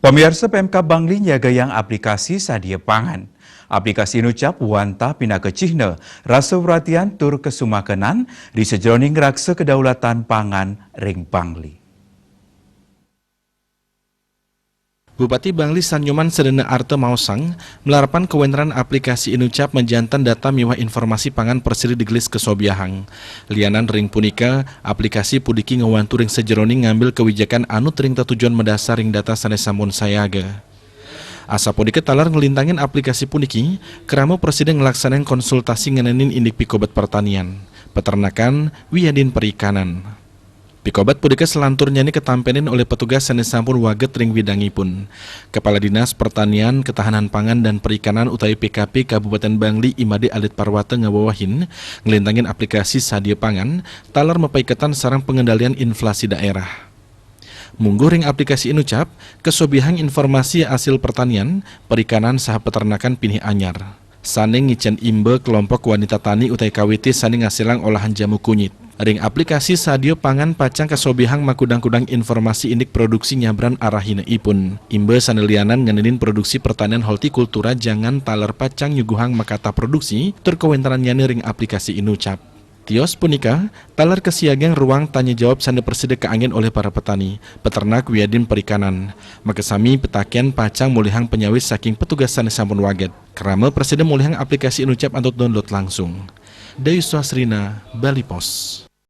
Pemirsa PMK Bangli nyagayang aplikasi sadia pangan. Aplikasi Inucap wanta pina ke Cihna, rasa perhatian tur kesumakanan di sejroning raksa kedaulatan pangan ring Bangli. Bupati Bangli Sanyoman Sedena Arte Mausang melarapkan kewenangan aplikasi Inucap menjantan data miwah informasi pangan persiri digelis ke Sobiahang. Lianan ring punika, aplikasi pudiki ngewantu ring sejeroning ngambil kebijakan anu tering tujuan mendasar ring data sanesamun sayaga. Asa pudike talar ngelintangin aplikasi puniki, keramo presiden ngelaksanain konsultasi ngenenin indik pikobat pertanian, peternakan, wiyadin perikanan. Pikobat pudika selanturnya ini ketampenin oleh petugas sanesampun waget ring widangipun. Kepala Dinas Pertanian, Ketahanan Pangan dan Perikanan utai PKP Kabupaten Bangli Imade Alit Parwata ngawawahin ngelintangin aplikasi sadia pangan talar mepaiketan sarang pengendalian inflasi daerah. Mungguh ring aplikasi Inucap, kesobihang informasi hasil pertanian, perikanan saha peternakan pinih anyar. Saning ngicen imbe kelompok wanita tani utai kawiti saning ngasilang olahan jamu kunyit. Ring aplikasi sadio pangan pacang kesobihang makudang-kudang informasi indik produksi nyabran arahina ipun. Imbe sanelianan ngenenin produksi pertanian hortikultura jangan taler pacang nyuguhang makata produksi tur kewentaran nyane ring aplikasi Inucap. Tios punika, talar kesiagang ruang tanya jawab sande persida keangin oleh para petani, peternak wiyadin perikanan. Makasami petakian pacang mulihang penyawis saking petugas sanesampun waget. Kerama presiden mulihang aplikasi Inucap untuk download langsung. Dayu Swasrina, Bali Pos.